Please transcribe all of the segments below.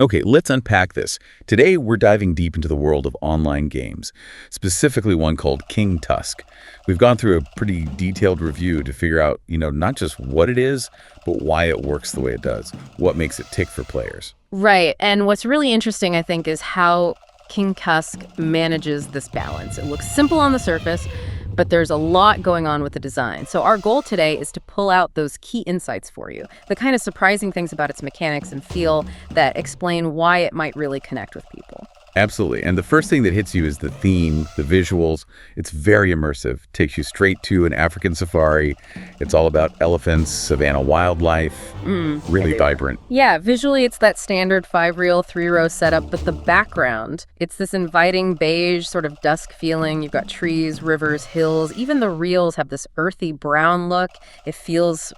Okay, let's unpack this. Today, we're diving deep into the world of online games, specifically one called King Tusk. We've gone through a pretty detailed review to figure out, not just what it is, but why it works the way it does, what makes it tick for players. Right. And what's really interesting, I think, is how King Tusk manages this balance. It looks simple on the surface, but there's a lot going on with the design. So our goal today is to pull out those key insights for you, the kind of surprising things about its mechanics and feel that explain why it might really connect with people. Absolutely. And the first thing that hits you is the theme, the visuals. It's very immersive. Takes you straight to an African safari. It's all about elephants, savanna wildlife, really vibrant. Yeah, visually it's that standard 5-reel, 3-row setup, but the background, it's this inviting beige sort of dusk feeling. You've got trees, rivers, hills. Even the reels have this earthy brown look. It feels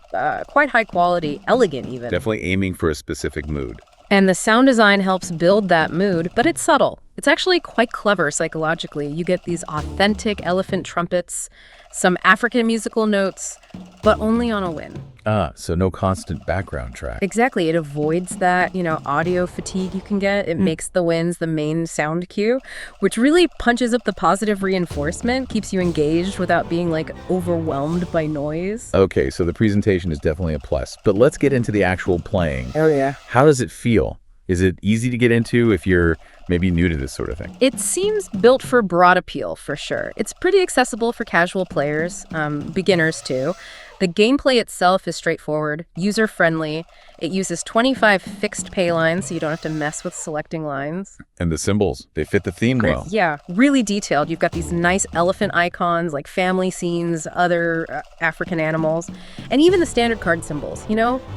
quite high quality, elegant even. Definitely aiming for a specific mood. And the sound design helps build that mood, but it's subtle. It's actually quite clever psychologically. You get these authentic elephant trumpets, some African musical notes, but only on a win. So no constant background track. Exactly. It avoids that, audio fatigue you can get. It makes the winds the main sound cue, which really punches up the positive reinforcement, keeps you engaged without being, overwhelmed by noise. Okay, so the presentation is definitely a plus. But let's get into the actual playing. Oh, yeah. How does it feel? Is it easy to get into if you're maybe new to this sort of thing? It seems built for broad appeal, for sure. It's pretty accessible for casual players, beginners too. The gameplay itself is straightforward, user-friendly. It uses 25 fixed paylines, so you don't have to mess with selecting lines. And the symbols, they fit the theme well. Yeah, really detailed. You've got these nice elephant icons, like family scenes, other African animals, and even the standard card symbols,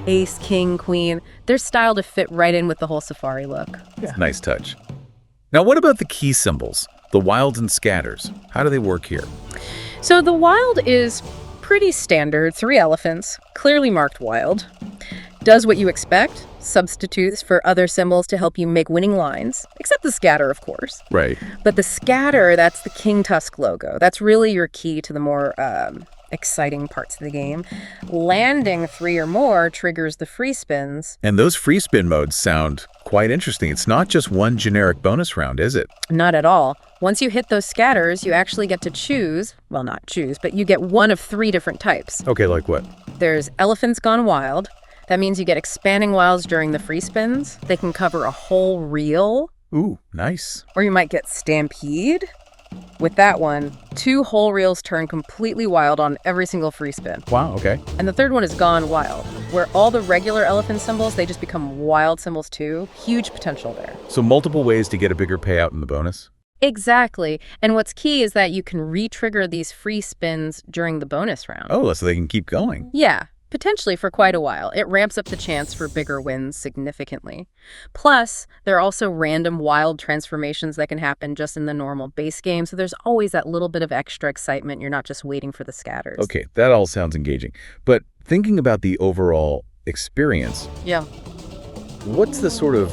ace, king, queen. They're styled to fit right in with the whole safari look. Yeah. Nice touch. Now, what about the key symbols, the wilds and scatters? How do they work here? So the wild is pretty standard, 3 elephants, clearly marked wild. Does what you expect, substitutes for other symbols to help you make winning lines, except the scatter, of course. Right. But the scatter, that's the King Tusk logo. That's really your key to the more exciting parts of the game. Landing 3 or more triggers the free spins. And those free spin modes sound quite interesting. It's not just one generic bonus round, is it? Not at all. Once you hit those scatters, you actually get to choose, well, not choose, but you get one of 3 different types. Okay, like what? There's Elephants Gone Wild. That means you get expanding wilds during the free spins. They can cover a whole reel. Ooh, nice. Or you might get Stampede. With that one, 2 whole reels turn completely wild on every single free spin. Wow, okay. And the third one is Gone Wild, where all the regular elephant symbols, they just become wild symbols too. Huge potential there. So multiple ways to get a bigger payout in the bonus? Exactly. And what's key is that you can re-trigger these free spins during the bonus round. Oh, so they can keep going. Yeah. Potentially for quite a while. It ramps up the chance for bigger wins significantly. Plus, there are also random wild transformations that can happen just in the normal base game, so there's always that little bit of extra excitement. You're not just waiting for the scatters. Okay, that all sounds engaging. But thinking about the overall experience, yeah, what's the sort of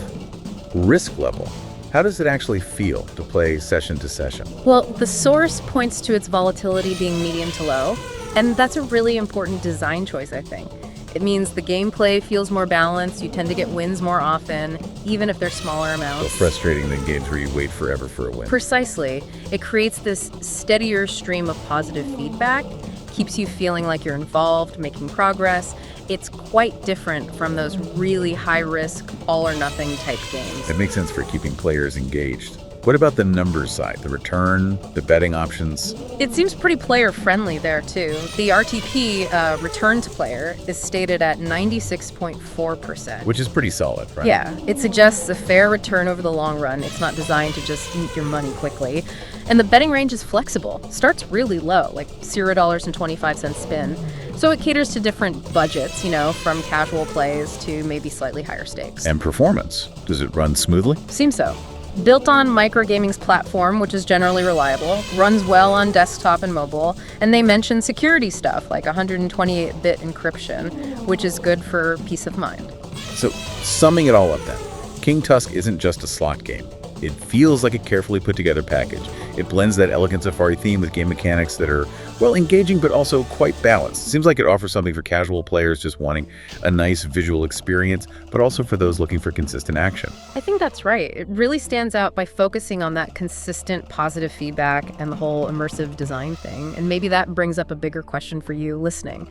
risk level? How does it actually feel to play session to session? Well, the source points to its volatility being medium to low. And that's a really important design choice, I think. It means the gameplay feels more balanced, you tend to get wins more often, even if they're smaller amounts. So frustrating than games where you wait forever for a win. Precisely. It creates this steadier stream of positive feedback, keeps you feeling like you're involved, making progress. It's quite different from those really high-risk, all-or-nothing type games. It makes sense for keeping players engaged. What about the numbers side, the return, the betting options? It seems pretty player-friendly there, too. The RTP, return to player, is stated at 96.4%. Which is pretty solid, right? Yeah, it suggests a fair return over the long run. It's not designed to just eat your money quickly. And the betting range is flexible. Starts really low, like $0.25 spin. So it caters to different budgets, from casual plays to maybe slightly higher stakes. And performance, does it run smoothly? Seems so. Built on Microgaming's platform, which is generally reliable, runs well on desktop and mobile, and they mention security stuff like 128-bit encryption, which is good for peace of mind. So, summing it all up then, King Tusk isn't just a slot game. It feels like a carefully put together package. It blends that elegant safari theme with game mechanics that are, well, engaging but also quite balanced. Seems like it offers something for casual players just wanting a nice visual experience, but also for those looking for consistent action. I think that's right. It really stands out by focusing on that consistent positive feedback and the whole immersive design thing. And maybe that brings up a bigger question for you listening.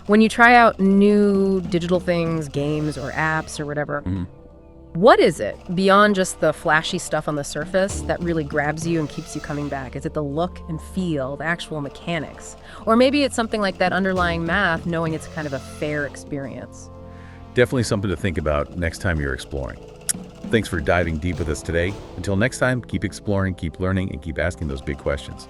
When you try out new digital things, games or apps or whatever, what is it beyond just the flashy stuff on the surface that really grabs you and keeps you coming back? Is it the look and feel, the actual mechanics? Or maybe it's something like that underlying math, knowing it's kind of a fair experience. Definitely something to think about next time you're exploring. Thanks for diving deep with us today. Until next time, keep exploring, keep learning, and keep asking those big questions.